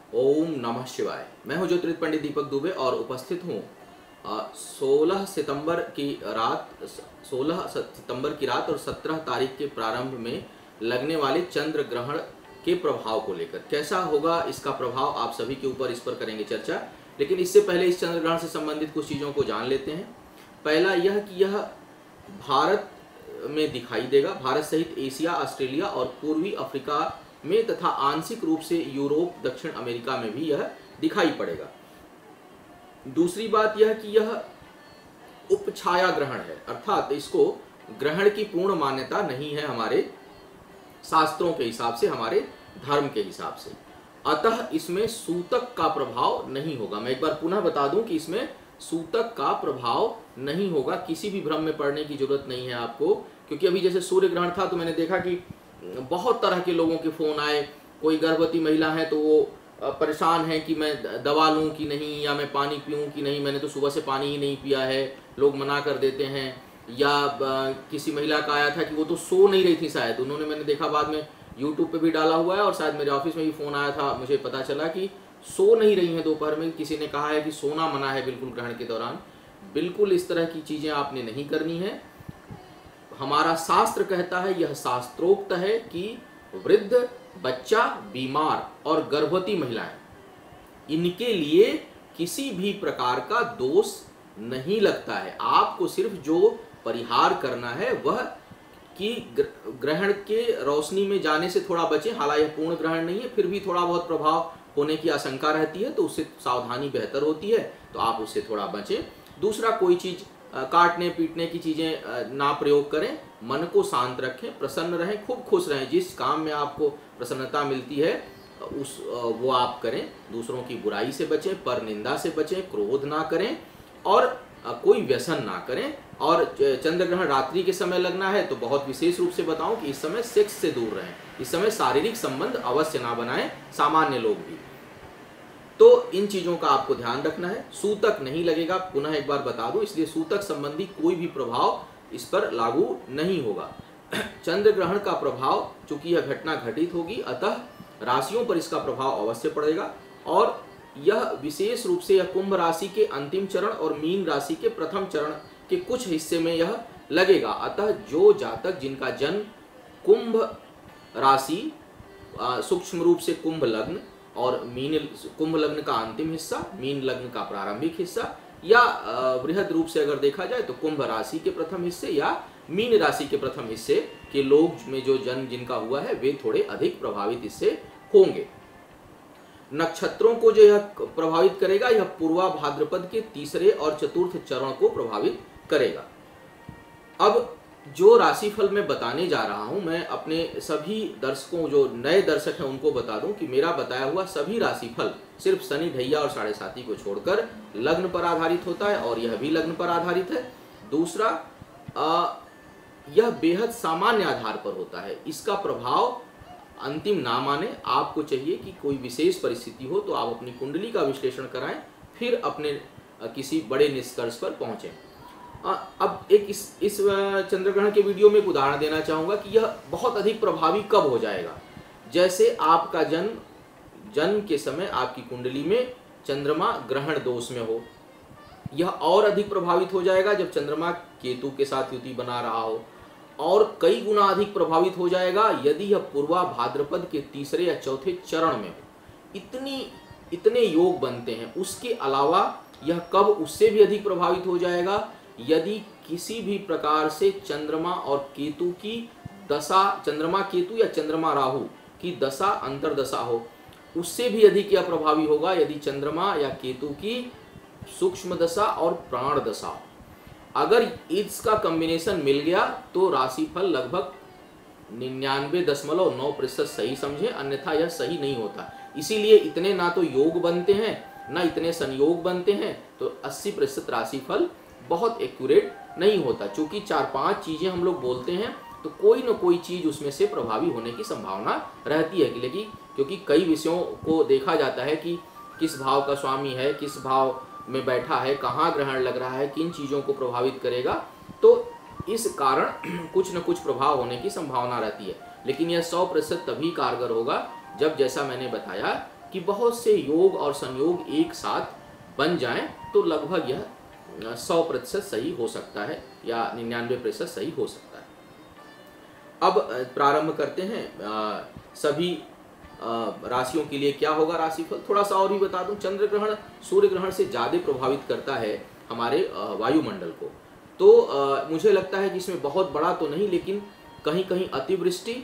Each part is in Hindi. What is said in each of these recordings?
ओम नमः शिवाय। मैं हूं ज्योतिर्विद पंडित दीपक दुबे और उपस्थित हूं 16 सितंबर की रात और 17 तारीख के प्रारंभ में लगने वाले चंद्र ग्रहण के प्रभाव को लेकर। कैसा होगा इसका प्रभाव आप सभी के ऊपर, इस पर करेंगे चर्चा। लेकिन इससे पहले इस चंद्र ग्रहण से संबंधित कुछ चीज़ों को जान लेते हैं। पहला यह कि यह भारत में दिखाई देगा, भारत सहित एशिया, ऑस्ट्रेलिया और पूर्वी अफ्रीका में तथा आंशिक रूप से यूरोप, दक्षिण अमेरिका में भी यह दिखाई पड़ेगा। दूसरी बात यह कि यह उपछाया ग्रहण है, अर्थात इसको ग्रहण की पूर्ण मान्यता नहीं है हमारे शास्त्रों के हिसाब से, हमारे धर्म के हिसाब से। अतः इसमें सूतक का प्रभाव नहीं होगा। मैं एक बार पुनः बता दूं कि इसमें सूतक का प्रभाव नहीं होगा। किसी भी भ्रम में पड़ने की जरूरत नहीं है आपको, क्योंकि अभी जैसे सूर्य ग्रहण था तो मैंने देखा कि बहुत तरह के लोगों के फोन आए। कोई गर्भवती महिला है तो वो परेशान है कि मैं दवा लूं कि नहीं, या मैं पानी पीऊं कि नहीं, मैंने तो सुबह से पानी ही नहीं पिया है, लोग मना कर देते हैं। या किसी महिला का आया था कि वो तो सो नहीं रही थी शायद, उन्होंने, मैंने देखा बाद में यूट्यूब पे भी डाला हुआ है और शायद मेरे ऑफिस में भी फ़ोन आया था, मुझे पता चला कि सो नहीं रही हैं दोपहर में। किसी ने कहा है कि सोना मना है बिल्कुल ग्रहण के दौरान। बिल्कुल इस तरह की चीज़ें आपने नहीं करनी है। हमारा शास्त्र कहता है, यह शास्त्रोक्त है कि वृद्ध, बच्चा, बीमार और गर्भवती महिलाएं, इनके लिए किसी भी प्रकार का दोष नहीं लगता है। आपको सिर्फ जो परिहार करना है वह कि ग्रहण के रोशनी में जाने से थोड़ा बचें। हालांकि यह पूर्ण ग्रहण नहीं है, फिर भी थोड़ा बहुत प्रभाव होने की आशंका रहती है, तो उससे सावधानी बेहतर होती है, तो आप उससे थोड़ा बचें। दूसरा, कोई चीज़ काटने पीटने की चीज़ें ना प्रयोग करें। मन को शांत रखें, प्रसन्न रहें, खूब खुश रहें। जिस काम में आपको प्रसन्नता मिलती है वो आप करें। दूसरों की बुराई से बचें, पर निंदा से बचें, क्रोध ना करें और कोई व्यसन ना करें। और चंद्र ग्रहण रात्रि के समय लगना है तो बहुत विशेष रूप से बताऊं कि इस समय सेक्स से दूर रहें। इस समय शारीरिक संबंध अवश्य ना बनाएं, सामान्य लोग भी। तो इन चीज़ों का आपको ध्यान रखना है। सूतक नहीं लगेगा, पुनः एक बार बता दूं, इसलिए सूतक संबंधी कोई भी प्रभाव इस पर लागू नहीं होगा। चंद्र ग्रहण का प्रभाव, चूंकि यह घटना घटित होगी, अतः राशियों पर इसका प्रभाव अवश्य पड़ेगा। और यह विशेष रूप से यह कुंभ राशि के अंतिम चरण और मीन राशि के प्रथम चरण के कुछ हिस्से में यह लगेगा। अतः जो जातक जिनका जन्म कुंभ राशि, सूक्ष्म रूप से कुंभ लग्न और मीन, कुंभ लग्न का अंतिम हिस्सा, मीन लग्न का प्रारंभिक हिस्सा, या बृहद रूप से अगर देखा जाए तो कुंभ राशि के प्रथम हिस्से या मीन राशि के प्रथम हिस्से के लोग में जो जन्म जिनका हुआ है वे थोड़े अधिक प्रभावित इससे होंगे। नक्षत्रों को जो यह प्रभावित करेगा, यह पूर्वा भाद्रपद के तीसरे और चतुर्थ चरण को प्रभावित करेगा। अब जो राशिफल मैं बताने जा रहा हूं, मैं अपने सभी दर्शकों, जो नए दर्शक हैं, उनको बता दूं कि मेरा बताया हुआ सभी राशिफल सिर्फ शनि, ढैया और साढ़े साती को छोड़कर लग्न पर आधारित होता है, और यह भी लग्न पर आधारित है। दूसरा, यह बेहद सामान्य आधार पर होता है। इसका प्रभाव अंतिम ना माने। आपको चाहिए कि कोई विशेष परिस्थिति हो तो आप अपनी कुंडली का विश्लेषण कराएं, फिर अपने किसी बड़े निष्कर्ष पर पहुंचें। अब एक इस चंद्रग्रहण के वीडियो में एक उदाहरण देना चाहूँगा कि यह बहुत अधिक प्रभावी कब हो जाएगा। जैसे आपका जन्म के समय आपकी कुंडली में चंद्रमा ग्रहण दोष में हो, यह और अधिक प्रभावित हो जाएगा जब चंद्रमा केतु के साथ युति बना रहा हो, और कई गुना अधिक प्रभावित हो जाएगा यदि यह पूर्वा भाद्रपद के तीसरे या चौथे चरण में हो। इतने योग बनते हैं। उसके अलावा यह कब उससे भी अधिक प्रभावित हो जाएगा यदि किसी भी प्रकार से चंद्रमा और केतु की दशा, चंद्रमा केतु या चंद्रमा राहु की दशा अंतरदशा हो। उससे भी अधिक यह प्रभावी होगा यदि चंद्रमा या केतु की सूक्ष्म दशा और प्राण दशा हो। अगर इसका कॉम्बिनेशन मिल गया तो राशिफल लगभग 99.9% सही समझे, अन्यथा यह सही नहीं होता। इसीलिए इतने ना तो योग बनते हैं ना इतने संयोग बनते हैं, तो 80% राशिफल बहुत एक्यूरेट नहीं होता। चूंकि 4-5 चीजें हम लोग बोलते हैं तो कोई ना कोई चीज उसमें से प्रभावी होने की संभावना रहती है। लेकिन क्योंकि कई विषयों को देखा जाता है कि किस भाव का स्वामी है, किस भाव में बैठा है, कहाँ ग्रहण लग रहा है, किन चीज़ों को प्रभावित करेगा, तो इस कारण कुछ न कुछ प्रभाव होने की संभावना रहती है। लेकिन यह 100% तभी कारगर होगा जब, जैसा मैंने बताया, कि बहुत से योग और संयोग एक साथ बन जाएं तो लगभग यह 100% सही हो सकता है या 99% सही हो सकता है। अब प्रारंभ करते हैं। सभी राशियों के लिए क्या होगा राशिफल, थोड़ा सा और भी बता दूं। चंद्र ग्रहण सूर्य ग्रहण से ज़्यादा प्रभावित करता है हमारे वायुमंडल को, तो मुझे लगता है कि इसमें बहुत बड़ा तो नहीं, लेकिन कहीं कहीं अतिवृष्टि,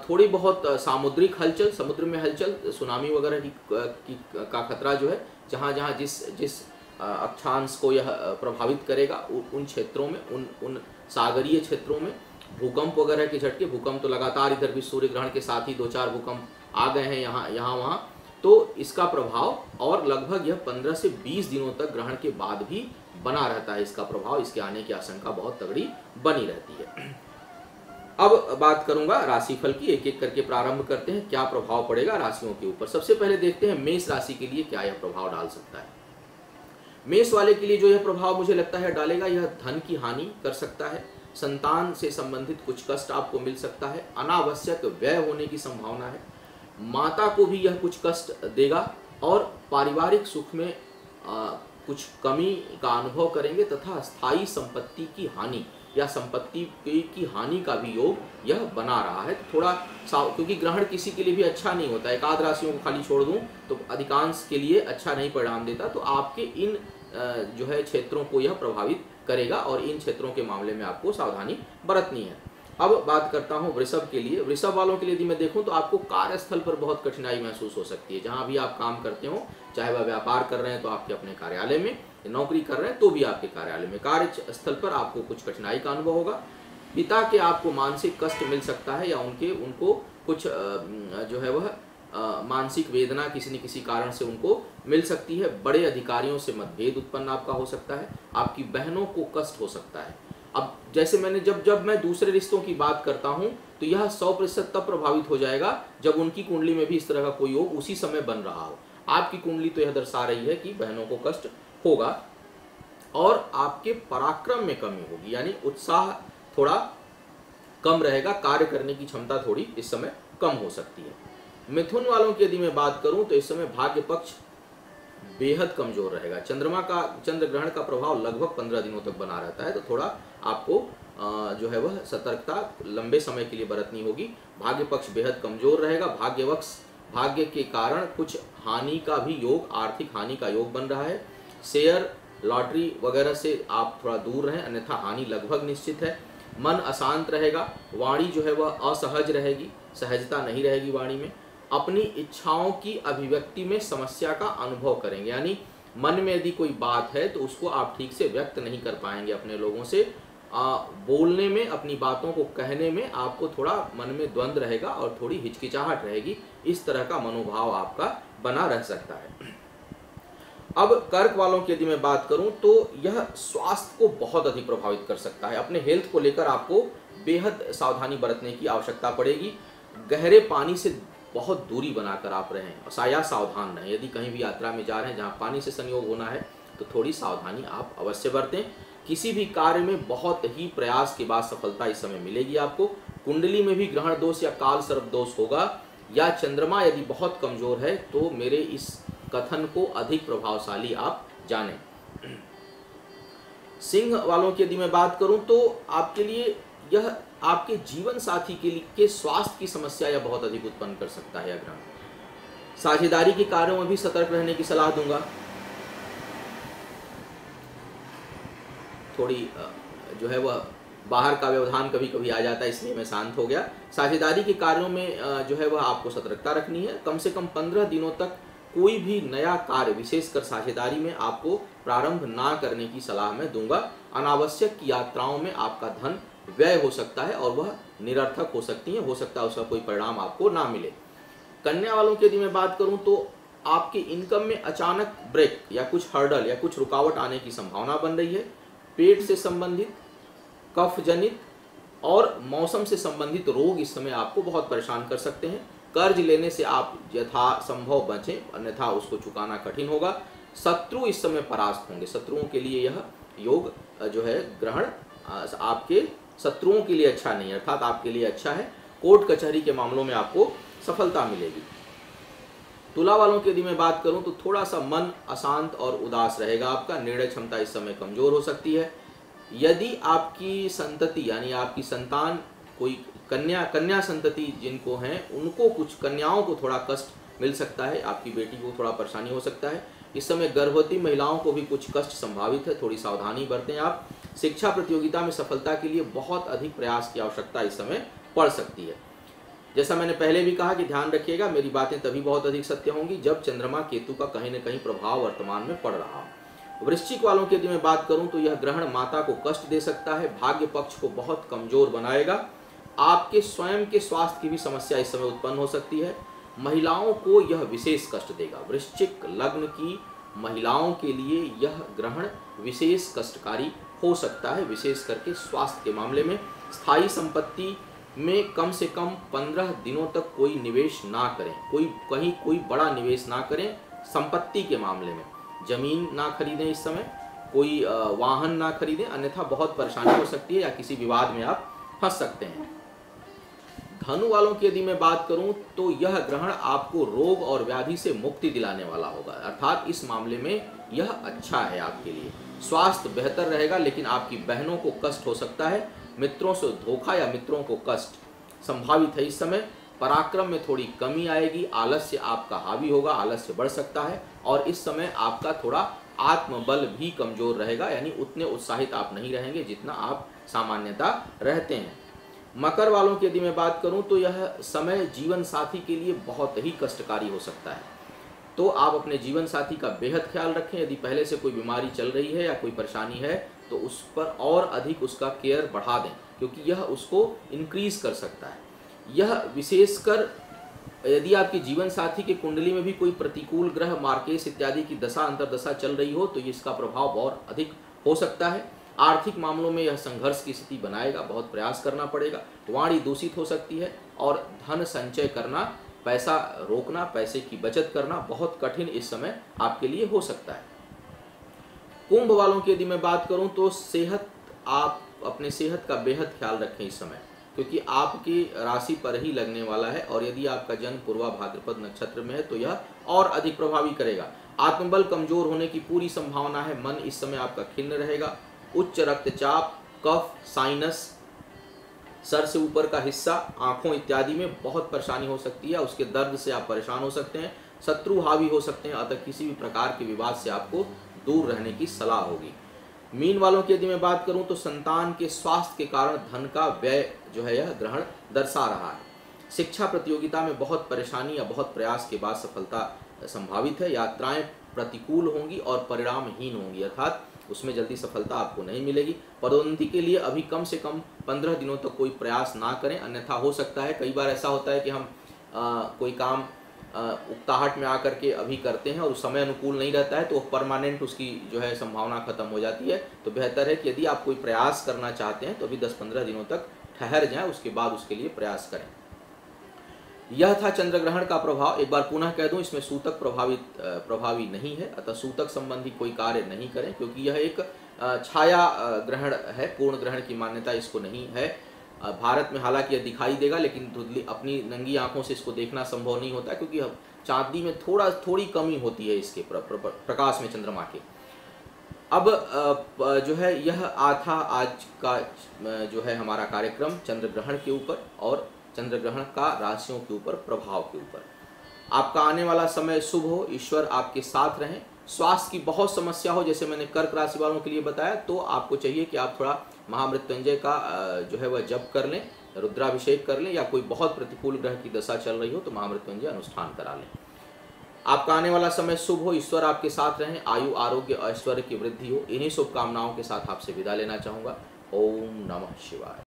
थोड़ी बहुत सामुद्रिक हलचल, समुद्र में हलचल, सुनामी वगैरह का खतरा जो है, जहाँ जहाँ जिस अक्षांश को यह प्रभावित करेगा उन क्षेत्रों में, उन सागरीय क्षेत्रों में भूकंप वगैरह के झटके, भूकंप तो लगातार इधर भी सूर्य ग्रहण के साथ ही 2-4 भूकंप आ गए हैं यहाँ वहाँ, तो इसका प्रभाव और लगभग यह 15 से 20 दिनों तक ग्रहण के बाद भी बना रहता है। इसका प्रभाव, इसके आने की आशंका बहुत तगड़ी बनी रहती है। अब बात करूंगा राशिफल की, एक एक करके प्रारंभ करते हैं क्या प्रभाव पड़ेगा राशियों के ऊपर। सबसे पहले देखते हैं मेष राशि के लिए क्या यह प्रभाव डाल सकता है। मेष वाले के लिए जो यह प्रभाव मुझे लगता है डालेगा, यह धन की हानि कर सकता है, संतान से संबंधित कुछ कष्ट आपको मिल सकता है, अनावश्यक व्यय होने की संभावना है, माता को भी यह कुछ कष्ट देगा और पारिवारिक सुख में कुछ कमी का अनुभव करेंगे तथा स्थायी संपत्ति की हानि या संपत्ति की हानि का भी योग यह बना रहा है। थोड़ा क्योंकि ग्रहण किसी के लिए भी अच्छा नहीं होता है, एकाध राशियों को खाली छोड़ दूं तो अधिकांश के लिए अच्छा नहीं परिणाम देता, तो आपके इन जो है क्षेत्रों को यह प्रभावित करेगा और इन क्षेत्रों के मामले में आपको सावधानी बरतनी है। अब बात करता हूं वृषभ के लिए। वृषभ वालों के लिए यदि मैं देखूं तो आपको कार्यस्थल पर बहुत कठिनाई महसूस हो सकती है। जहां भी आप काम करते हो, चाहे वह व्यापार कर रहे हैं तो आपके अपने कार्यालय में, नौकरी कर रहे हैं तो भी आपके कार्यालय में, कार्यस्थल पर आपको कुछ कठिनाई का अनुभव होगा। पिता के आपको मानसिक कष्ट मिल सकता है या उनको कुछ जो है वह मानसिक वेदना किसी न किसी कारण से उनको मिल सकती है। बड़े अधिकारियों से मतभेद उत्पन्न आपका हो सकता है, आपकी बहनों को कष्ट हो सकता है। अब जैसे मैंने जब मैं दूसरे रिश्तों की बात करता हूं तो यह 100% तब प्रभावित हो जाएगा जब उनकी कुंडली में भी इस तरह का कोई योग उसी समय बन रहा हो। आपकी कुंडली तो यह दर्शा रही है कि बहनों को कष्ट होगा और आपके पराक्रम में कमी होगी, यानी उत्साह थोड़ा कम रहेगा, कार्य करने की क्षमता थोड़ी इस समय कम हो सकती है। मिथुन वालों की यदि मैं बात करूं तो इस समय भाग्य पक्ष बेहद कमजोर रहेगा। चंद्र ग्रहण का प्रभाव लगभग 15 दिनों तक बना रहता है, तो थोड़ा आपको जो है वह सतर्कता लंबे समय के लिए बरतनी होगी। भाग्य पक्ष बेहद कमजोर रहेगा। भाग्य के कारण कुछ हानि का भी योग, आर्थिक हानि का योग बन रहा है। शेयर लॉटरी वगैरह से आप थोड़ा दूर रहें, अन्यथा हानि लगभग निश्चित है। मन अशांत रहेगा, वाणी जो है वह असहज रहेगी, सहजता नहीं रहेगी वाणी में। अपनी इच्छाओं की अभिव्यक्ति में समस्या का अनुभव करेंगे, यानी मन में यदि कोई बात है तो उसको आप ठीक से व्यक्त नहीं कर पाएंगे अपने लोगों से। बोलने में, अपनी बातों को कहने में आपको थोड़ा मन में द्वंद्व रहेगा और थोड़ी हिचकिचाहट रहेगी। इस तरह का मनोभाव आपका बना रह सकता है। अब कर्क वालों की यदि मैं बात करूं तो यह स्वास्थ्य को बहुत अधिक प्रभावित कर सकता है। अपने हेल्थ को लेकर आपको बेहद सावधानी बरतने की आवश्यकता पड़ेगी। गहरे पानी से बहुत दूरी बनाकर आप रहें या सावधान रहें। यदि कहीं भी यात्रा में जा रहे हैं जहाँ पानी से संयोग होना है तो थोड़ी सावधानी आप अवश्य बरतें। किसी भी कार्य में बहुत ही प्रयास के बाद सफलता इस समय मिलेगी आपको। कुंडली में भी ग्रहण दोष या काल सर्प दोष होगा या चंद्रमा यदि बहुत कमजोर है तो मेरे इस कथन को अधिक प्रभावशाली आप जानें। सिंह वालों की यदि मैं बात करूं तो आपके लिए यह आपके जीवन साथी के स्वास्थ्य की समस्या यह बहुत अधिक उत्पन्न कर सकता है। ग्रहण साझेदारी के कार्यों में भी सतर्क रहने की सलाह दूंगा। थोड़ी जो है वह बाहर का व्यवधान कभी कभी आ जाता है, इसलिए मैं शांत हो गया। साझेदारी के कार्यों में जो है वह आपको सतर्कता रखनी है। कम से कम 15 दिनों तक कोई भी नया कार्य, विशेषकर साझेदारी में आपको प्रारंभ ना करने की सलाह मैं दूंगा। अनावश्यक यात्राओं में आपका धन व्यय हो सकता है और वह निरर्थक हो सकती है, हो सकता है उसका कोई परिणाम आपको ना मिले। कन्या वालों की यदि मैं बात करूं तो आपके इनकम में अचानक ब्रेक या कुछ हर्डल या कुछ रुकावट आने की संभावना बन रही है। पेट से संबंधित, कफ जनित और मौसम से संबंधित रोग इस समय आपको बहुत परेशान कर सकते हैं। कर्ज लेने से आप यथासंभव बचें, अन्यथा उसको चुकाना कठिन होगा। शत्रु इस समय परास्त होंगे। शत्रुओं के लिए यह योग जो है ग्रहण आपके शत्रुओं के लिए अच्छा नहीं, अर्थात आपके लिए अच्छा है। कोर्ट कचहरी के मामलों में आपको सफलता मिलेगी। तुला वालों की यदि मैं बात करूं तो थोड़ा सा मन अशांत और उदास रहेगा, आपका निर्णय क्षमता इस समय कमजोर हो सकती है। यदि आपकी संतति यानी आपकी संतान कोई कन्या संतति जिनको हैं उनको, कुछ कन्याओं को थोड़ा कष्ट मिल सकता है, आपकी बेटी को थोड़ा परेशानी हो सकता है। इस समय गर्भवती महिलाओं को भी कुछ कष्ट संभावित है, थोड़ी सावधानी बरतें आप। शिक्षा प्रतियोगिता में सफलता के लिए बहुत अधिक प्रयास की आवश्यकता इस समय पड़ सकती है। जैसा मैंने पहले भी कहा कि ध्यान रखिएगा, मेरी बातें तभी बहुत अधिक सत्य होंगी जब चंद्रमा केतु का कहीं न कहीं प्रभाव वर्तमान में पड़ रहा हो। वृश्चिक वालों की यदि मैं बात करूं तो यह ग्रहण माता को कष्ट दे सकता है, भाग्य पक्ष को बहुत कमजोर बनाएगा, आपके स्वयं के स्वास्थ्य की भी समस्या इस समय उत्पन्न हो सकती है। महिलाओं को यह विशेष कष्ट देगा। वृश्चिक लग्न की महिलाओं के लिए यह ग्रहण विशेष कष्टकारी हो सकता है, विशेष करके स्वास्थ्य के मामले में। स्थायी संपत्ति में कम से कम 15 दिनों तक कोई निवेश ना करें, कहीं कोई बड़ा निवेश ना करें। संपत्ति के मामले में जमीन ना खरीदें, इस समय कोई वाहन ना खरीदें, अन्यथा बहुत परेशानी हो सकती है या किसी विवाद में आप फंस सकते हैं। धनु वालों की यदि मैं बात करूं तो यह ग्रहण आपको रोग और व्याधि से मुक्ति दिलाने वाला होगा, अर्थात इस मामले में यह अच्छा है आपके लिए। स्वास्थ्य बेहतर रहेगा, लेकिन आपकी बहनों को कष्ट हो सकता है। मित्रों से धोखा या मित्रों को कष्ट संभावित है इस समय। पराक्रम में थोड़ी कमी आएगी, आलस्य आपका हावी होगा, आलस्य बढ़ सकता है, और इस समय आपका थोड़ा आत्मबल भी कमजोर रहेगा, यानी उतने उत्साहित आप नहीं रहेंगे जितना आप सामान्यतः रहते हैं। मकर वालों की यदि मैं बात करूं तो यह समय जीवन साथी के लिए बहुत ही कष्टकारी हो सकता है, तो आप अपने जीवन साथी का बेहद ख्याल रखें। यदि पहले से कोई बीमारी चल रही है या कोई परेशानी है तो उस पर और अधिक उसका केयर बढ़ा दें, क्योंकि यह उसको इंक्रीज कर सकता है। यह विशेषकर यदि आपके जीवन साथी के कुंडली में भी कोई प्रतिकूल ग्रह मार्केश इत्यादि की दशा अंतर्दशा चल रही हो तो इसका प्रभाव और अधिक हो सकता है। आर्थिक मामलों में यह संघर्ष की स्थिति बनाएगा, बहुत प्रयास करना पड़ेगा। वाणी दूषित हो सकती है और धन संचय करना, पैसा रोकना, पैसे की बचत करना बहुत कठिन इस समय आपके लिए हो सकता है। कुंभ वालों की यदि मैं बात करूं तो सेहत, आप अपने सेहत का बेहद ख्याल रखें इस समय, क्योंकि आपकी राशि पर ही लगने वाला है, और यदि आपका जन्म पूर्वा भाद्रपद नक्षत्र में है तो यह और अधिक प्रभावी करेगा। आत्मबल कमजोर होने की पूरी संभावना है। मन इस समय आपका खिन्न रहेगा। उच्च रक्तचाप, कफ, साइनस, सर से ऊपर का हिस्सा, आंखों इत्यादि में बहुत परेशानी हो सकती है, उसके दर्द से आप परेशान हो सकते हैं। शत्रु हावी हो सकते हैं, अतः किसी भी प्रकार के विवाद से आपको दूर रहने की सलाह होगी। मीन वालों की यदि मैं बात करूं तो संतान के स्वास्थ्य के कारण धन का व्यय जो है यह ग्रहण दर्शा रहा है। शिक्षा प्रतियोगिता में बहुत परेशानी या बहुत प्रयास के बाद सफलता संभावित है। यात्राएं प्रतिकूल होंगी और परिणामहीन होंगी, अर्थात उसमें जल्दी सफलता आपको नहीं मिलेगी। पदोन्नति के लिए अभी कम से कम 15 दिनों तक कोई प्रयास ना करें, अन्यथा हो सकता है, कई बार ऐसा होता है कि हम कोई काम उकताहट में आकर के अभी करते हैं और उस समय अनुकूल नहीं रहता है तो परमानेंट उसकी जो है संभावना खत्म हो जाती है। तो बेहतर है कि यदि आप कोई प्रयास करना चाहते हैं तो अभी 10-15 दिनों तक ठहर जाएं, उसके बाद उसके लिए प्रयास करें। यह था चंद्र ग्रहण का प्रभाव। एक बार पुनः कह दूं, इसमें सूतक प्रभावी नहीं है, अतः सूतक संबंधी कोई कार्य नहीं करें, क्योंकि यह एक छाया ग्रहण है, पूर्ण ग्रहण की मान्यता इसको नहीं है। भारत में हालांकि यह दिखाई देगा, लेकिन धुंधली अपनी नंगी आंखों से इसको देखना संभव नहीं होता, क्योंकि चांदनी में थोड़ी कमी होती है इसके प्रकाश में चंद्रमा के। अब जो है यह था आज का जो है हमारा कार्यक्रम चंद्र ग्रहण के ऊपर और चंद्र ग्रहण का राशियों के ऊपर प्रभाव के ऊपर। आपका आने वाला समय शुभ हो, ईश्वर आपके साथ रहें। स्वास्थ्य की बहुत समस्या हो, जैसे मैंने कर्क राशि वालों के लिए बताया, तो आपको चाहिए कि आप थोड़ा महामृत्युंजय का जो है वह जप कर लें, रुद्राभिषेक कर लें, या कोई बहुत प्रतिकूल ग्रह की दशा चल रही हो तो महामृत्युंजय अनुष्ठान करा लें। आपका आने वाला समय शुभ हो, ईश्वर आपके साथ रहें, आयु आरोग्य ऐश्वर्य की वृद्धि हो। इन्हीं शुभकामनाओं के साथ आपसे विदा लेना चाहूँगा। ओम नमः शिवाय।